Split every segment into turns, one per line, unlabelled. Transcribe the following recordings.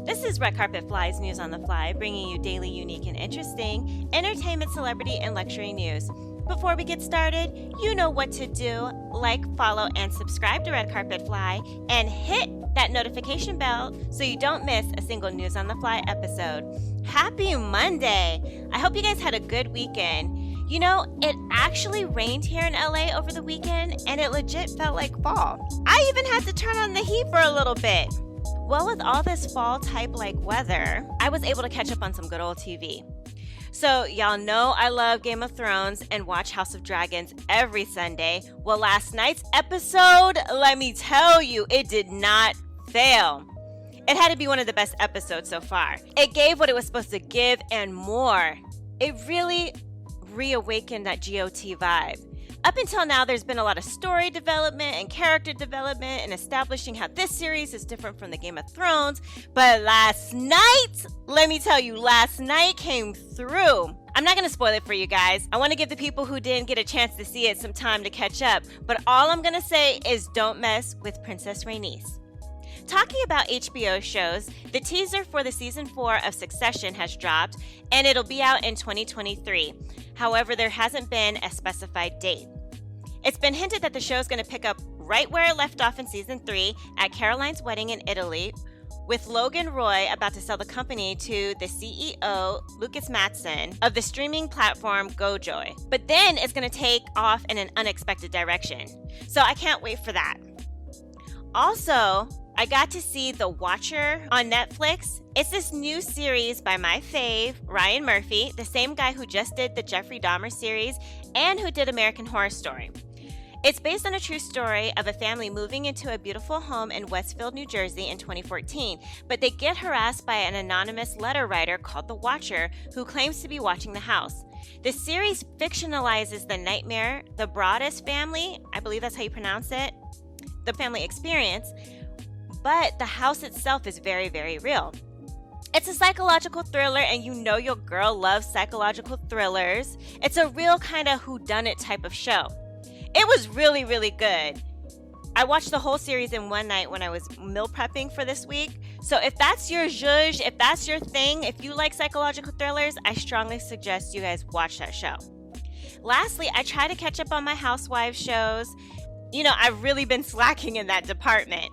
This is Red Carpet Fly's News on the Fly, bringing you daily, unique, and interesting entertainment, celebrity, and luxury news. Before we get started, you know what to do. Like, follow, and subscribe to Red Carpet Fly, and hit that notification bell so you don't miss a single News on the Fly episode. Happy Monday! I hope you guys had a good weekend. You know, it actually rained here in LA over the weekend, and it legit felt like fall. I even had to turn on the heat for a little bit. Well, with all this fall-type-like weather, I was able to catch up on some good old TV. So, y'all know I love Game of Thrones and watch House of Dragons every Sunday. Well, last night's episode, let me tell you, it did not fail. It had to be one of the best episodes so far. It gave what it was supposed to give and more. It really reawakened that GOT vibe. Up until now, there's been a lot of story development and character development and establishing how this series is different from the Game of Thrones. But last night, let me tell you, last night came through. I'm not going to spoil it for you guys. I want to give the people who didn't get a chance to see it some time to catch up. But all I'm going to say is don't mess with Princess Rhaenys. Talking about HBO shows, the teaser for the season 4 of Succession has dropped, and it'll be out in 2023. However, there hasn't been a specified date. It's been hinted that the show is going to pick up right where it left off in season 3 at Caroline's wedding in Italy, with Logan Roy about to sell the company to the CEO, Lucas Matson, of the streaming platform GoJoy. But then it's going to take off in an unexpected direction. So I can't wait for that. Also, I got to see The Watcher on Netflix. It's this new series by my fave, Ryan Murphy, the same guy who just did the Jeffrey Dahmer series and who did American Horror Story. It's based on a true story of a family moving into a beautiful home in Westfield, New Jersey in 2014, but they get harassed by an anonymous letter writer called The Watcher who claims to be watching the house. The series fictionalizes the nightmare, the Broaddus family, I believe that's how you pronounce it, the family experience, but the house itself is very, very real. It's a psychological thriller, and you know your girl loves psychological thrillers. It's a real kind of whodunit type of show. It was really, really good. I watched the whole series in one night when I was meal prepping for this week. So if that's your zhuzh, if that's your thing, if you like psychological thrillers, I strongly suggest you guys watch that show. Lastly, I try to catch up on my housewives shows. You know, I've really been slacking in that department.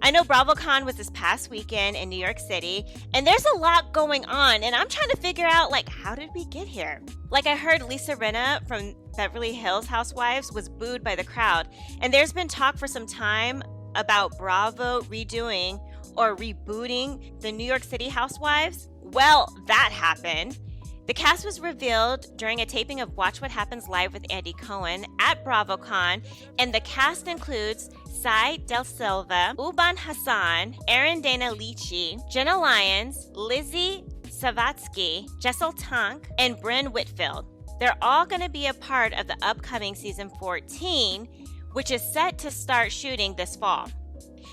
I know BravoCon was this past weekend in New York City, and there's a lot going on, and I'm trying to figure out, how did we get here? I heard Lisa Rinna from Beverly Hills Housewives was booed by the crowd, and there's been talk for some time about Bravo redoing or rebooting the New York City Housewives. Well, that happened. The cast was revealed during a taping of Watch What Happens Live with Andy Cohen at BravoCon, and the cast includes Sai Del Silva, Uban Hassan, Aaron Dana Lichi, Jenna Lyons, Lizzie Savatsky, Jessel Tunk, and Bryn Whitfield. They're all going to be a part of the upcoming season 14, which is set to start shooting this fall.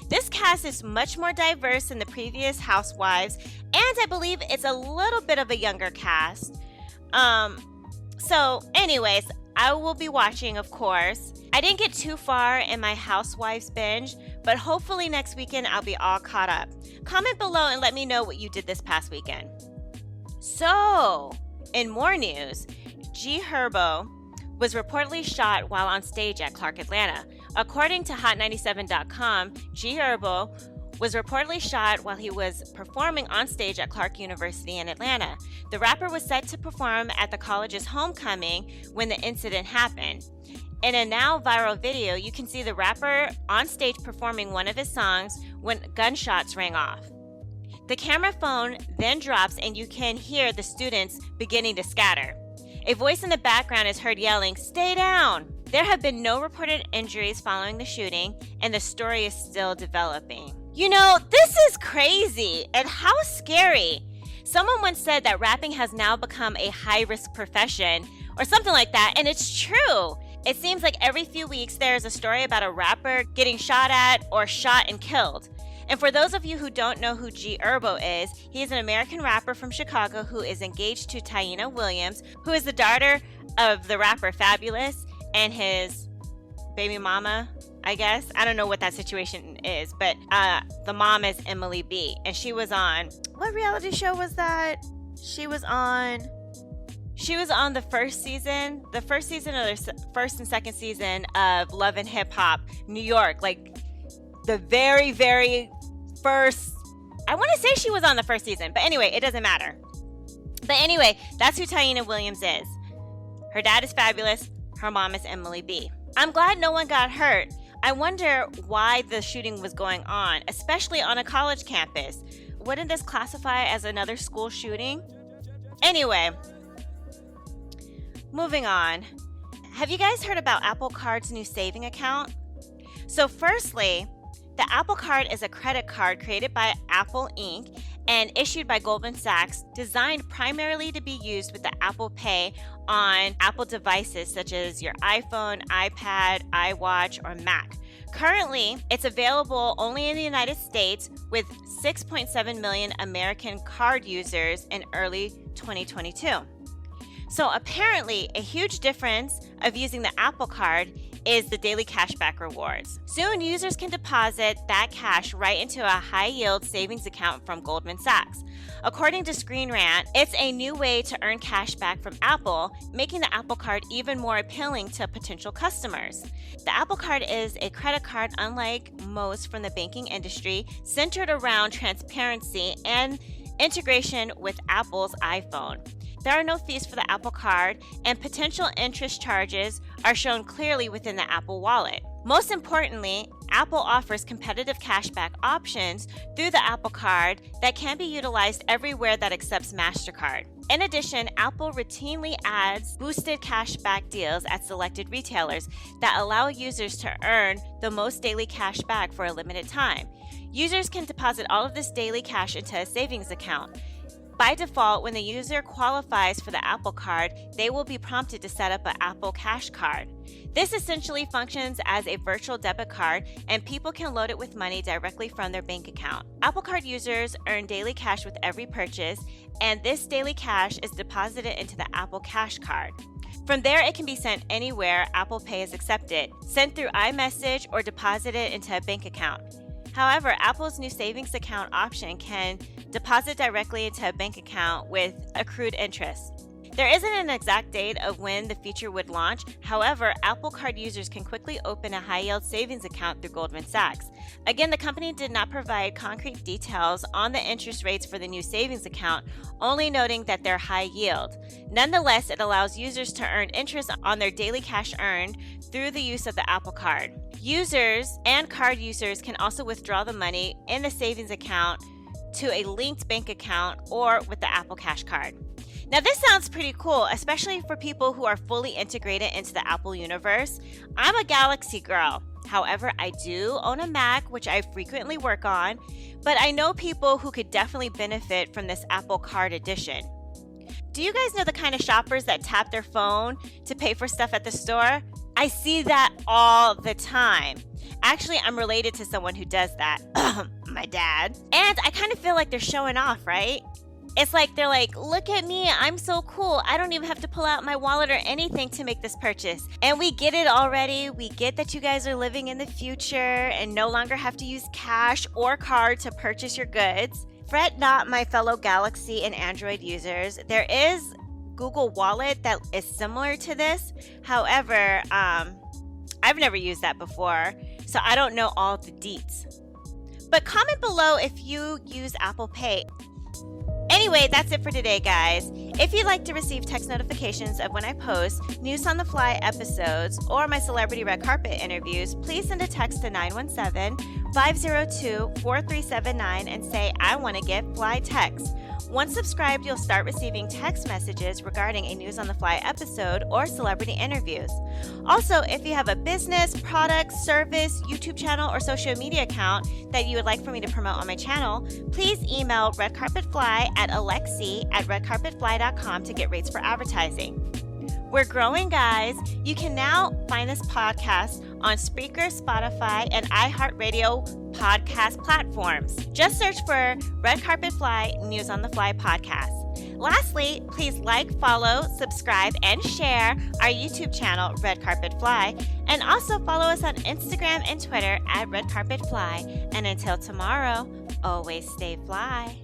This cast is much more diverse than the previous Housewives, and I believe it's a little bit of a younger cast. So anyways, I will be watching, of course. I didn't get too far in my Housewives binge, but hopefully next weekend I'll be all caught up. Comment below and let me know what you did this past weekend. So, in more news, Herbo was reportedly shot while on stage at Clark Atlanta. According to Hot97.com, Herbo was reportedly shot while he was performing on stage at Clark University in Atlanta. The rapper was set to perform at the college's homecoming when the incident happened. In a now viral video, you can see the rapper on stage performing one of his songs when gunshots rang off. The camera phone then drops and you can hear the students beginning to scatter. A voice in the background is heard yelling, "Stay down!" There have been no reported injuries following the shooting, and the story is still developing. You know, this is crazy, and how scary. Someone once said that rapping has now become a high-risk profession, or something like that, and it's true. It seems like every few weeks there is a story about a rapper getting shot at or shot and killed. And for those of you who don't know who Herbo is, he is an American rapper from Chicago who is engaged to Taina Williams, who is the daughter of the rapper Fabulous and his baby mama, I guess. I don't know what that situation is, but the mom is Emily B. And she was on, what reality show was that? She was on the first season or the first and second season of Love and Hip Hop New York. Like the very, very first, I want to say she was on the first season, but anyway, it doesn't matter. But anyway, that's who Taina Williams is. Her dad is fabulous. Her mom is Emily B. I'm glad no one got hurt. I wonder why the shooting was going on, especially on a college campus. Wouldn't this classify as another school shooting? Anyway, moving on. Have you guys heard about Apple Card's new saving account? So firstly, the Apple Card is a credit card created by Apple Inc. and issued by Goldman Sachs, designed primarily to be used with the Apple Pay on Apple devices such as your iPhone, iPad, iWatch, or Mac. Currently, it's available only in the United States with 6.7 million American card users in early 2022. So apparently, a huge difference of using the Apple Card is the daily cashback rewards. Soon, users can deposit that cash right into a high-yield savings account from Goldman Sachs. According to Screen Rant, it's a new way to earn cash back from Apple, making the Apple Card even more appealing to potential customers. The Apple Card is a credit card unlike most from the banking industry, centered around transparency and integration with Apple's iPhone. There are no fees for the Apple Card, and potential interest charges are shown clearly within the Apple Wallet. Most importantly, Apple offers competitive cashback options through the Apple Card that can be utilized everywhere that accepts MasterCard. In addition, Apple routinely adds boosted cashback deals at selected retailers that allow users to earn the most daily cash back for a limited time. Users can deposit all of this daily cash into a savings account. By default, when the user qualifies for the Apple Card, they will be prompted to set up an Apple Cash Card. This essentially functions as a virtual debit card, and people can load it with money directly from their bank account. Apple Card users earn daily cash with every purchase, and this daily cash is deposited into the Apple Cash Card. From there, it can be sent anywhere Apple Pay is accepted, sent through iMessage, or deposited into a bank account. However, Apple's new savings account option can deposit directly into a bank account with accrued interest. There isn't an exact date of when the feature would launch. However, Apple Card users can quickly open a high-yield savings account through Goldman Sachs. Again, the company did not provide concrete details on the interest rates for the new savings account, only noting that they're high yield. Nonetheless, it allows users to earn interest on their daily cash earned through the use of the Apple Card. Users and card users can also withdraw the money in the savings account to a linked bank account or with the Apple Cash Card. Now, this sounds pretty cool, especially for people who are fully integrated into the Apple universe. I'm a Galaxy girl. However, I do own a Mac, which I frequently work on, but I know people who could definitely benefit from this Apple Card edition. Do you guys know the kind of shoppers that tap their phone to pay for stuff at the store? I see that all the time. Actually, I'm related to someone who does that. My dad. And I kind of feel like they're showing off, right? It's like they're like, look at me, I'm so cool. I don't even have to pull out my wallet or anything to make this purchase. And we get it already. We get that you guys are living in the future and no longer have to use cash or card to purchase your goods. Fret not, my fellow Galaxy and Android users. There is Google Wallet that is similar to this. However, I've never used that before, so I don't know all the deets. But comment below if you use Apple Pay. Anyway, that's it for today, guys. If you'd like to receive text notifications of when I post News on the Fly episodes or my celebrity red carpet interviews, please send a text to 917-502-4379 and say, I want to get fly text. Once subscribed, you'll start receiving text messages regarding a News on the Fly episode or celebrity interviews. Also, if you have a business, product, service, YouTube channel, or social media account that you would like for me to promote on my channel, please email redcarpetfly@alexi@redcarpetfly.com to get rates for advertising. We're growing, guys. You can now find this podcast on Spreaker, Spotify, and iHeart Radio podcast platforms. Just search for Red Carpet Fly News on the Fly podcast. Lastly, please like, follow, subscribe, and share our YouTube channel, Red Carpet Fly, and also follow us on Instagram and Twitter at Red Carpet Fly. And until tomorrow, always stay fly.